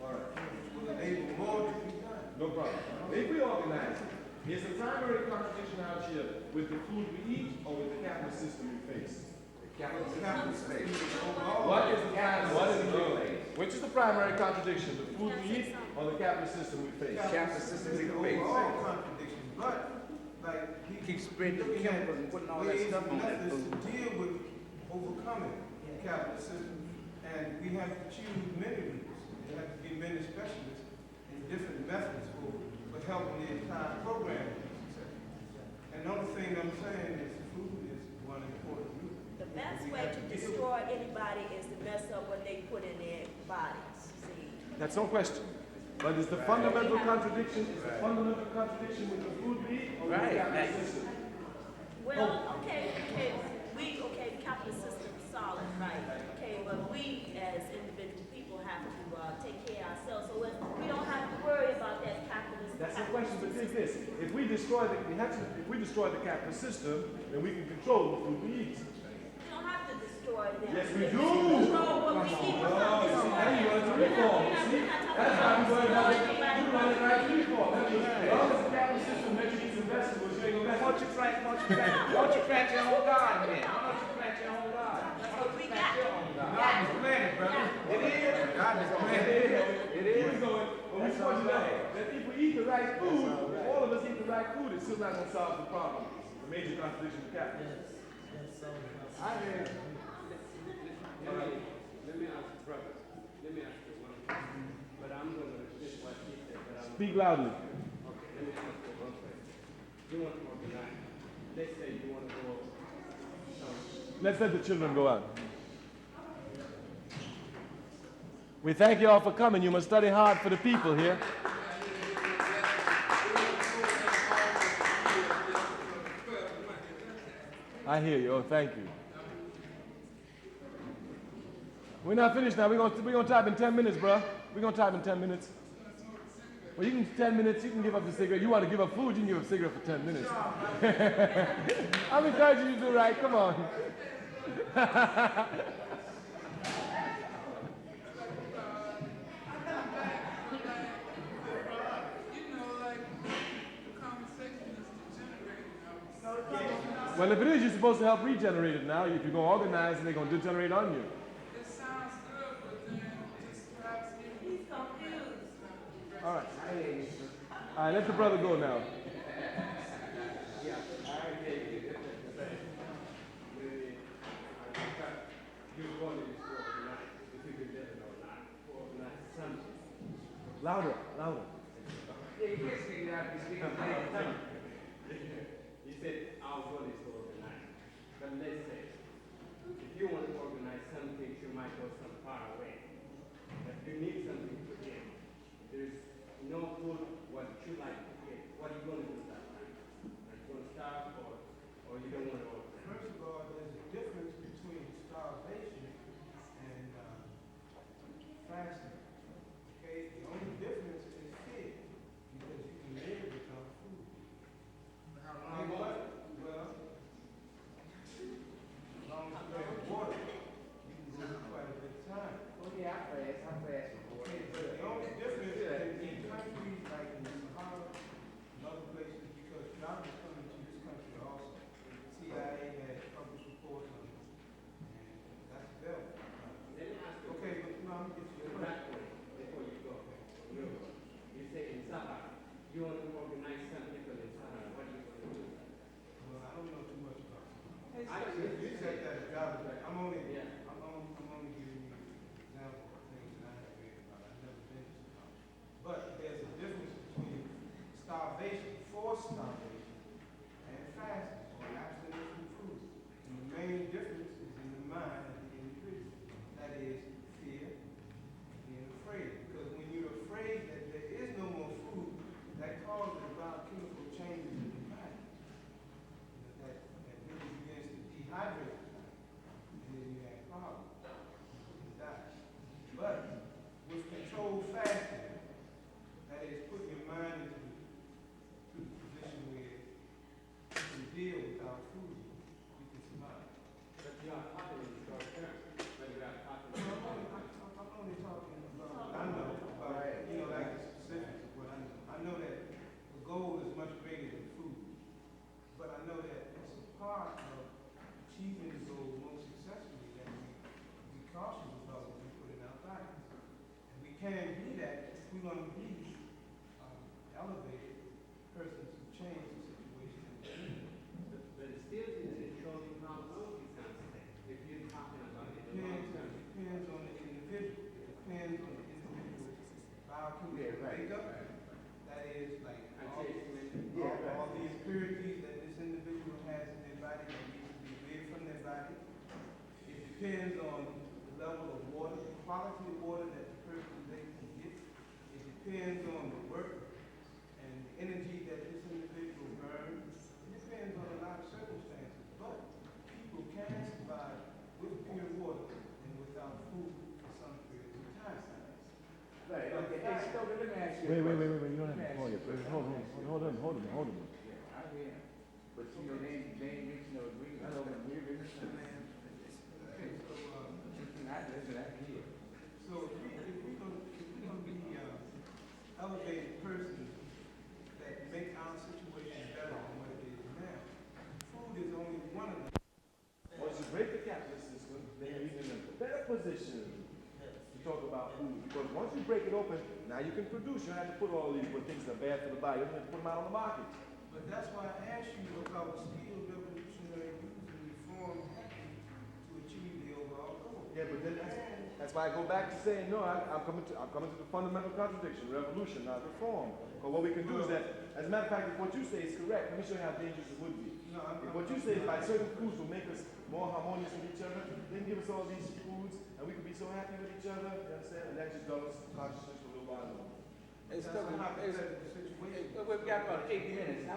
All right. will enable more to be done. No problem. If we organize it, is the primary contradiction out here with the food we eat or with the capitalist system we face? Capitalist system overall. What is the which is the primary contradiction? The food we eat or the capitalist system we face? Capitalist system we face. Overall contradiction, but, like, he Keep spreading the looking at chemicals and putting all that ways stuff and on that methods food. to deal with overcoming the capitalist system, and we have to choose many routes. There have to be many specialists and different methods for helping the entire program to be successful. And the only thing I'm saying is food is one important route. The best way to destroy anybody is to mess up what they put in their bodies, see? That's no question. But is the fundamental contradiction with the food we eat or with the Right. capitalist system? Well, okay, capitalist system, so solid, right? Okay, but we as individual people have to take care of ourselves, so we don't have to worry about that capitalist. That's the question, but think this. If we destroy the capitalist system, then we can control the food we eat. We don't have to destroy them. Yes, we If do. control what we eat, we're not Oh, see, now you want to destroying. reform. See, that's how I'm going about it. You run it right to reform. That means, as long as the capitalist system makes you eat some vegetables, you ain't gonna mess Why don't you plant your own garden then? Why don't you plant your own garden? That's what we got. God is planted, brother. It is. God is planted. It is. We're going, but we just want you to know that if we eat the right food, if all of us eat the right food, it's still not going to solve the problem. The major contradiction of capitalism. I heard. Let me ask you, brother. Let me ask you one question. But I'm going to finish what he said. But I'm Speak loudly. Okay, let me ask you one question. You want to organize. Let's say you want to go. Let's let the children go out. We thank you all for coming. You must study hard for the people here. I hear you. Oh, thank you. We're not finished now. We're gonna type in 10 minutes, bro. We're gonna type in 10 minutes. Well, you can 10 minutes. You can give up the cigarette. You want to give up food? You can give up a cigarette for 10 minutes. I'm encouraging you to do right. Come on. Well, if it is, you're supposed to help regenerate it now. If you're going to organize, and they're going to degenerate on you. It sounds good, but then just perhaps He's confused. All right. All right, let the brother go now. Louder, louder. Yeah, you can't speak now if you speak in plain tongue. You said our goal is to organize. But let's say, if you want to organize something, you might go some far away. But you need something to get. There's no food what you like to get. What are you going to do at that time? Are you going to starve or you don't want to organize? First of all, there's a difference between starvation and fasting. Okay, the only difference is fear, because you can live without food. how And long? what? Well, as long as you have water, you can live quite a bit of time. Oh yeah, I fast before. Okay, but the only difference in countries like in Sahara and other places, because drought is coming to this country also. CIA has published reports on it, and that's available. Let me ask you. Okay, but no, I'm gonna get you a question. Before you go. You say in Sahara, you want to organize some people in Sahara. What are you going to do? Well, I don't know too much about it. You You said that as God, I'm only Yeah. giving you an example of things that I have read about. I've never been to Sahara. But there's a difference between starvation, forced starvation, and fasting, or abstinence from food. And the main difference is in the mind of the individual. That is fear, being afraid. Because when you're afraid that there is no more food, that causes biochemical changes in the body. That really begins to dehydrate the body. And then you have problems. You die. But with controlled fasting, that is putting your mind into the position where you can deal without food, you can survive. But you are talking in short term. But you are talking I'm only talking about what I know about, like the specifics of what I know. I know that the goal is much greater than food. But I know that it's a part of achieving the goal most successfully that we be cautious about what we put in our bodies. And we can do that if we're going to be elevated persons who change the situation that we're in. But it still isn't showing how long it can stay. If you're talking about it in the long term. It depends on the individual. It depends on the individual biochemical makeup. That is like all the impurities that this individual has in their body that needs to be rid from their body. It depends on the level of water, the quality of water that the person they can get. It depends on the work and the energy that this individual burns. It depends on a lot of circumstances. But people can survive with pure with them. Yeah, I hear. But you know, they ain't reaching no agreement. I know when we're reaching. Okay, so, I hear. so if we gonna be, elevated persons that make our situation better than what it is now, food is only one of them. Once you break the capitalist system, then you're even in a better position to talk about food. Because once you break it open, now you can produce. You don't have to put all these things that are bad for the body. You don't have to put them out on the market. But that's why I asked you about steel revolutionary use and reform to achieve the overall goal. Yeah, but then that's why I go back to saying, no, I'm coming to the fundamental contradiction, revolution, not reform. Because what we can do is that, as a matter of fact, if what you say is correct, let me show you how dangerous it would be. No, If what you say is by certain foods will make us more harmonious with each other, then give us all these foods, and we can be so happy with each other, you understand? And that just doubles consciousness for a little while longer. It's That's still, a hypothetical situation. we've got about 8 minutes. I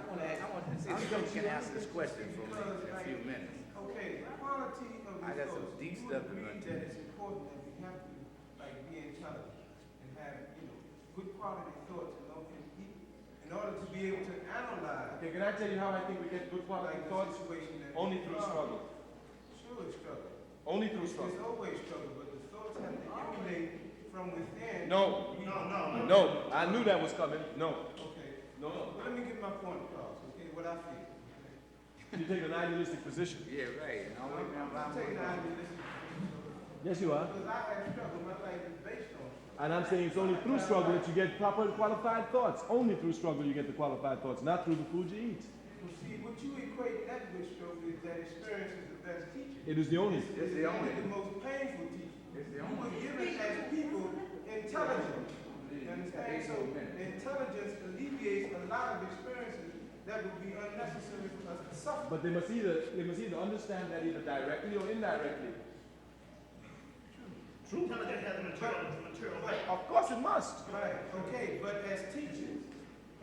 want to see if you can answer this question for me in a few minutes. Okay, the quality of I got some resources. deep You stuff to agree run that it's important that we have to, like, be intelligent and have, good quality thoughts, in order to be able to analyze. Okay, can I tell you how I think we get good quality Like the thoughts? situation that Only we through are. struggle. Sure, it's struggle. Only through There's struggle. always struggle, but the thoughts have to emanate from within. No. No, I knew that was coming. No. Okay. No. Well, let me get my point across, okay, what I feel. Okay? You take an idealistic position. Yeah, right. I'm taking the idealistic position. Yes, you are. Because I have struggle, my life is based on it. And I'm saying it's only through struggle that you get proper qualified thoughts. Only through struggle you get the qualified thoughts, not through the food you eat. Well, see, what you equate that with struggle is that experience is the best teacher. It is the only. It's the only. the most painful teacher. It's the You only. were given as people intelligence. You understand? So intelligence alleviates a lot of experiences that would be unnecessary for us to suffer. But they must either understand that either directly or indirectly. True. Intelligence has a material weight. Of course it must. Right, okay, but as teachers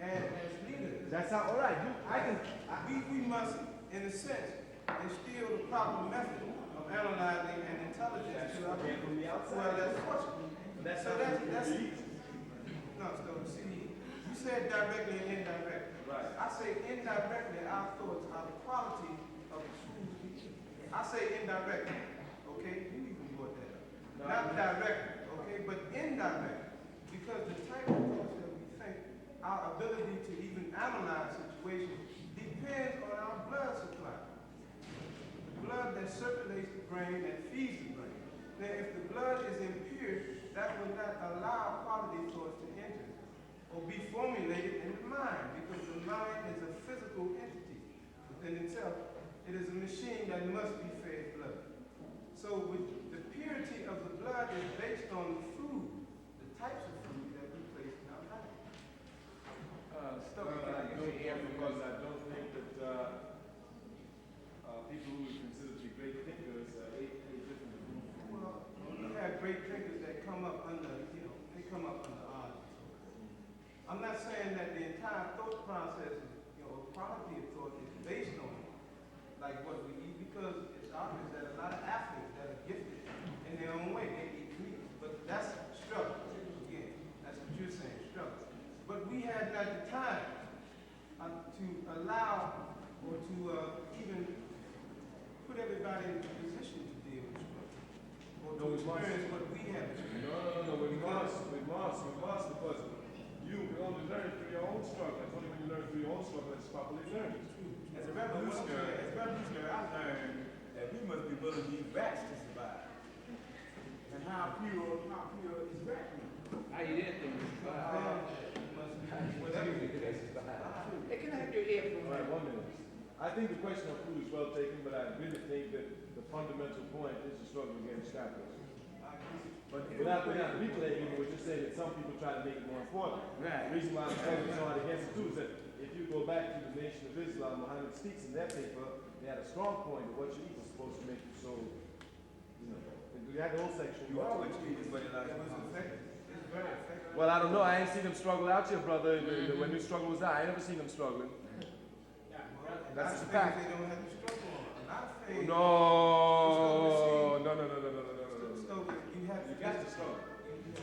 and as leaders, That's how. All right. we must, in a sense, instill the proper method of analyzing and intelligence to our people. From the outside. Well, that's fortunate. That's So how that's, food that's, you eat. no, so see, you said directly and indirectly. Right. I say indirectly, our thoughts are the quality of the food we eat. I say indirectly, okay? You even brought that up. Not directly, okay, but indirectly. Because the type of thoughts that we think, our ability to even analyze situations depends on our blood supply. The blood that circulates the brain, that feeds the brain. Now, if the blood is impure, that will not allow quality thoughts to enter or be formulated in the mind, because the mind is a physical entity within itself. It is a machine that must be fed blood. So with the purity of the blood is based on the food, the types of food that we place in our diet. Stokely, I don't think because I don't think that people who would consider to be great thinkers ate different food. Well, we have great drinkers that come up under, they come up under odds. I'm not saying that the entire thought process, quality of thought is based on like what we eat, because it's obvious that a lot of athletes that are gifted in their own way, they eat meat. But that's struggle. Again, that's what you're saying, struggle. But we had not the time to allow or to even put everybody in a position to deal with struggle. Or to experience what we have experienced. No, we must, because you can only learn through your own struggle. It's only when you learn through your own struggle that it's properly learned. As a revolutionary, I learned that we must be willing to eat rats to survive. And how pure is rat meat? I eat anything. Hey, can I have your ear for All right, 1 minute. I think the question of food is well taken, but I really think that the fundamental point is the struggle against capitalism. But without replaying, we're just saying that some people try to make it more important. Right. The reason why I'm struggling so hard against it too is that if you go back to the Nation of Islam, Muhammad speaks in their paper, they had a strong point that what you eat is supposed to make you so, you had the whole section. You are what you eat is what it like. It's very effective. Well, I don't know. I ain't seen them struggle out here, brother. When new struggle was out, I ain't never seen them struggling. That's just a fact. They don't have to struggle on. A lot of things. No. So you have to got to struggle.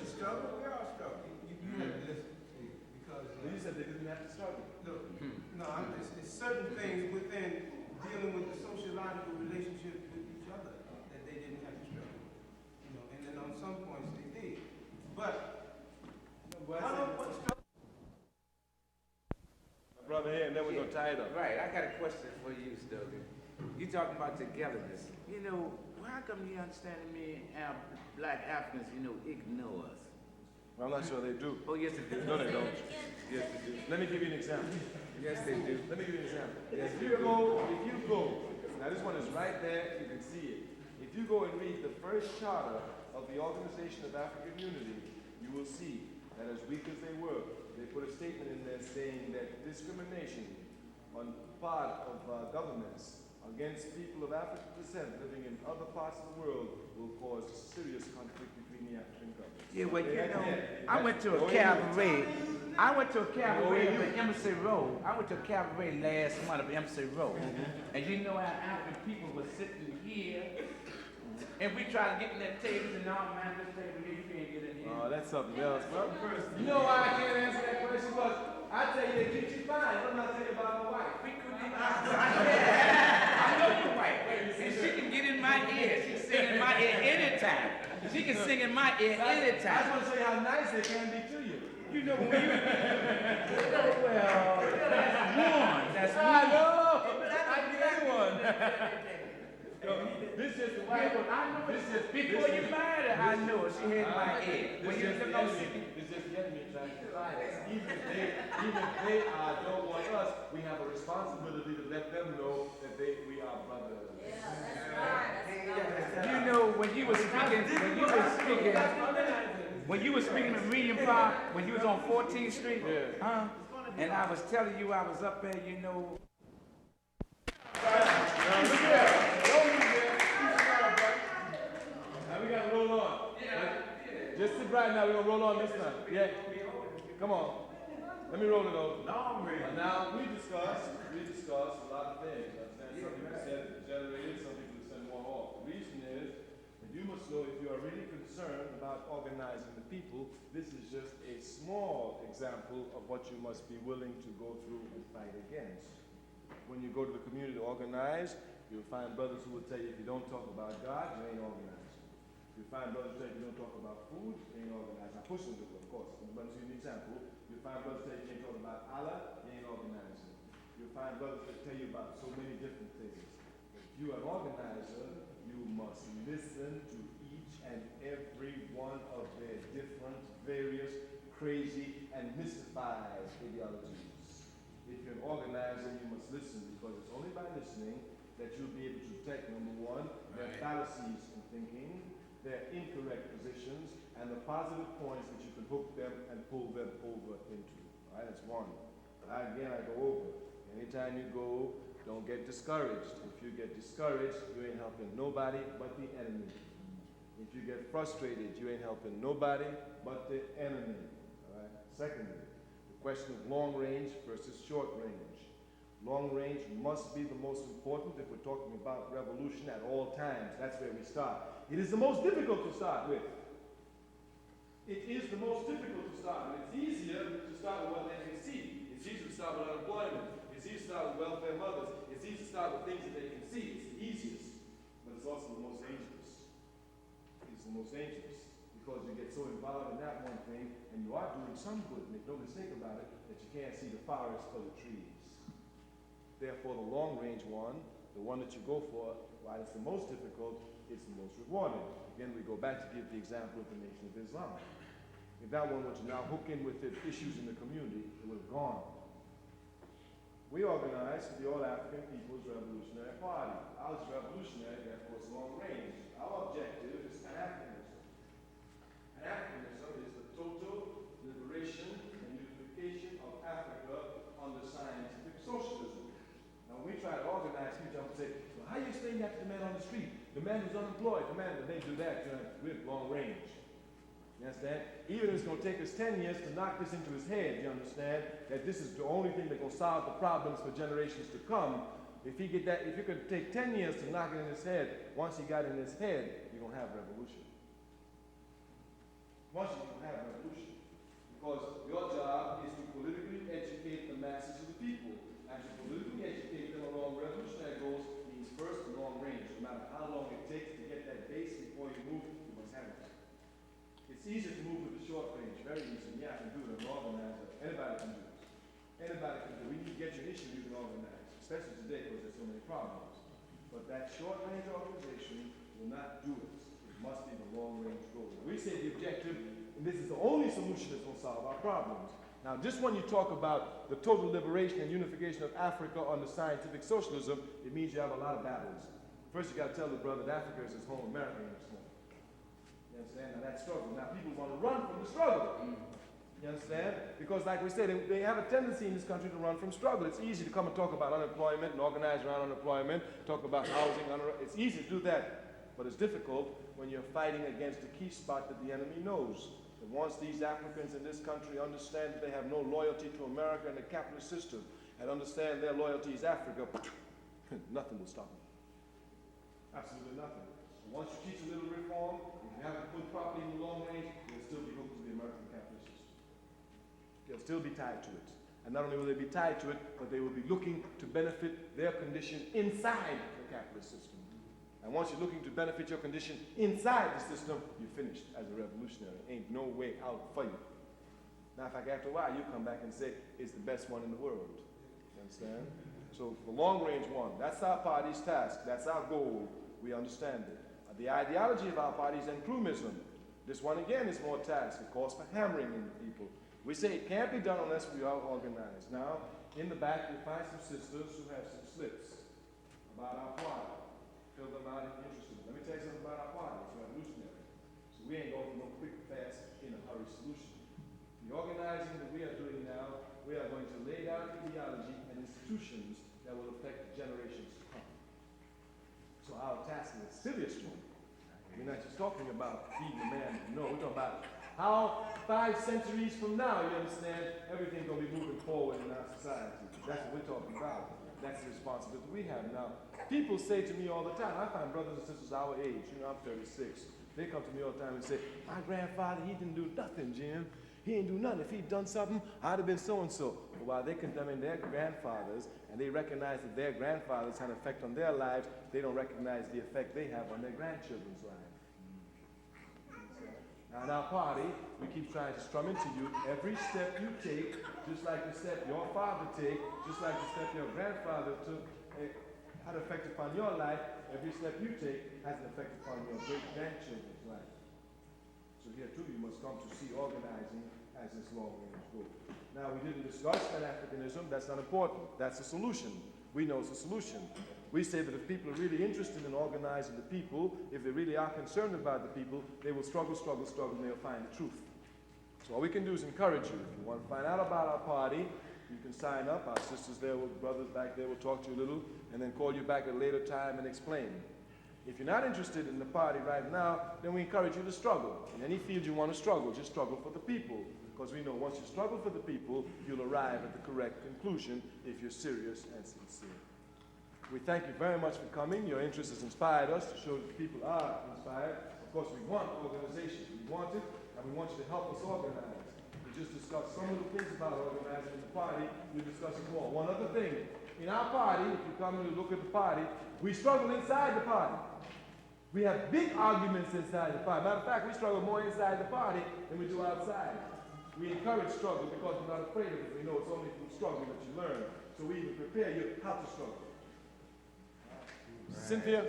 struggle. We are struggling. You have to listen, see, because You said they didn't have to struggle. It's certain things within dealing with the sociological relationships with each other that they didn't have to struggle with. You know, and then on some points they did. But Brother here, and then we're gonna tie it up. Right, I got a question for you, Stokely. You talking about togetherness. You know, how come you understanding me and black Africans, ignore us? Well, I'm not sure they do. Oh, yes, they do. No, they don't. Yes, they do. Let me give you an example. Yes, they do. Let me give you an example. If you go, now this one is right there, you can see it. If you go and read the first charter of the Organization of African Unity, you will see that as weak as they were, they put a statement in there saying that discrimination on part of governments against people of African descent living in other parts of the world will cause serious conflict between the African governments. Yeah, well, I went to a cabaret. I went to a cabaret up in Embassy Road. I went to a cabaret last month up in Embassy Road. And you know how African people were sitting here, and we tried to get in that table, and all man, this table here, you can't get in here. Oh, that's something else. Well, you know why I can't answer that question? Because I tell you, they treat you fine. I'm not saying about my wife. We couldn't even I know you're white, and she can get in my ear. She can sing in my ear anytime. She can sing in my ear I anytime. just want to show you how nice they can be to you. You know when you, well, that's one. I know. I get one. This is the wife. This is Before you married her, I know her. She had my ear. When you look on city. It's just getting me attracted. Even if they don't want us, we have a responsibility to let them know that we are brothers. Yeah, that's right. You know, when you were speaking in Meridian Park, when you was on 14th Street, and I was telling you I was up there, Now we gotta roll on. Just sit right now, we're gonna roll on this time. Yeah. Come on. Let me roll it over. Now we discussed a lot of things. Some people said it generated, some people said one off. The reason is that you must know if you are really concerned about organizing the people, this is just a small example of what you must be willing to go through and fight against. When you go to the community to organize, you'll find brothers who will tell you if you don't talk about God, you ain't organized. You find brothers who tell you if you don't talk about food, you ain't organized. I push them to it, of course. But to give you an example, you find brothers tell you if you ain't talk about Allah, you ain't organizing. You'll find brothers that tell you about so many different things. If you are an organizer, you must listen to each and every one of their different, various, crazy, and mystified ideologies. If you're an organizer, you must listen, because it's only by listening that you'll be able to detect, number one, their fallacies in thinking, their incorrect positions, and the positive points that you can hook them and pull them over into. All right, that's one. Again, I go over. Anytime you go, don't get discouraged. If you get discouraged, you ain't helping nobody but the enemy. If you get frustrated, you ain't helping nobody but the enemy. All right. Secondly, the question of long range versus short range. Long range must be the most important if we're talking about revolution at all times. That's where we start. It is the most difficult to start with. It is the most difficult to start with. It's easier to start with what they can see. It's easier to start with unemployment. It's easier to start with welfare mothers. It's easier to start with things that they can see. It's the easiest, but it's also the most dangerous. It's the most dangerous because you get so involved in that one thing, and you are doing some good, make no mistake about it, that you can't see the forest for the trees. Therefore, the long-range one, the one that you go for, while it's the most difficult, it's the most rewarding. Again, we go back to give the example of the Nation of Islam. If that one were to now hook in with the issues in the community, it would have gone. We organized the All-African People's Revolutionary Party. Ours is revolutionary, therefore it's long range. Our objective is Pan-Africanism. Pan-Africanism is the total liberation and unification of Africa under scientific socialism. Now, when we try to organize, people jump and say, well, how do you explain that to the man on the street? The man who's unemployed, the man, when they do that, we're long range. You understand? Even if it's going to take us 10 years to knock this into his head, you understand? That this is the only thing that's going to solve the problems for generations to come. If you could take 10 years to knock it in his head, once he got in his head, you're going to have revolution. Once you're going to have revolution. Because your job is to politically educate the masses of the people. easy to move with the short range, very easy. Yeah, I can do it, I'm an organizer. Anybody can do it. Anybody can do it. We need to get you an issue you can organize, especially today because there's so many problems. But that short range organization will not do it. It must be the long range goal. We say the objective, and this is the only solution that's going to solve our problems. Now, just when you talk about the total liberation and unification of Africa under scientific socialism, it means you have a lot of battles. First, you got to tell the brother that Africa is his home, America is his home. You understand? Now, that struggle. Now, people want to run from the struggle. You understand? Because, like we said, they have a tendency in this country to run from struggle. It's easy to come and talk about unemployment and organize around unemployment, talk about housing. It's easy to do that, but it's difficult when you're fighting against a key spot that the enemy knows. And once these Africans in this country understand that they have no loyalty to America and the capitalist system, and understand their loyalty is Africa, nothing will stop them. Absolutely nothing. And once you teach a little reform, if you haven't put properly in the long range, you'll still be hooked to the American capitalist system. They'll still be tied to it. And not only will they be tied to it, but they will be looking to benefit their condition inside the capitalist system. And once you're looking to benefit your condition inside the system, you're finished as a revolutionary. Ain't no way out for you. Now, in fact, after a while, you come back and say, it's the best one in the world. You understand? So the long-range one, that's our party's task. That's our goal. We understand it. The ideology of our party is encrumism. This one, again, is more task. It calls for hammering in people. We say it can't be done unless we are organized. Now, in the back, you'll find some sisters who have some slips about our party. Fill them out if you're interested. Let me tell you something about our party. It's revolutionary. So we ain't going for no quick, fast, in a hurry solution. The organizing that we are doing now, we are going to lay down ideology and institutions that will affect generations to come. So our task is a serious one. We're not just talking about feeding the man. No, we're talking about how 5 centuries from now, you understand, everything's going to be moving forward in our society. That's what we're talking about. That's the responsibility we have now. People say to me all the time, I find brothers and sisters our age, I'm 36. They come to me all the time and say, my grandfather, he didn't do nothing, Jim. He didn't do nothing. If he'd done something, I'd have been so-and-so. But while they're condemning their grandfathers, and they recognize that their grandfathers had an effect on their lives, they don't recognize the effect they have on their grandchildren's lives. Now in our party, we keep trying to strum into you every step you take, just like the step your father took, just like the step your grandfather took, had an effect upon your life. Every step you take has an effect upon your great-grandchildren's life. So here too, you must come to see organizing as this long-range goal. Now we didn't discuss Pan-Africanism. That's not important. That's a solution. We know it's a solution. We say that if people are really interested in organizing the people, if they really are concerned about the people, they will struggle, and they'll find the truth. So all we can do is encourage you. If you want to find out about our party, you can sign up. Our sisters there, brothers back there will talk to you a little, and then call you back at a later time and explain. If you're not interested in the party right now, then we encourage you to struggle. In any field you want to struggle, just struggle for the people. Because we know once you struggle for the people, you'll arrive at the correct conclusion if you're serious and sincere. We thank you very much for coming. Your interest has inspired us to show that people are inspired. Of course, we want organization. We want it, and we want you to help us organize. We just discussed some of the things about organizing the party. We'll discuss it more. One other thing. In our party, if you come and look at the party, we struggle inside the party. We have big arguments inside the party. Matter of fact, we struggle more inside the party than we do outside. We encourage struggle because we're not afraid of it. We know it's only through struggle that you learn. So we even prepare you how to struggle. Cynthia?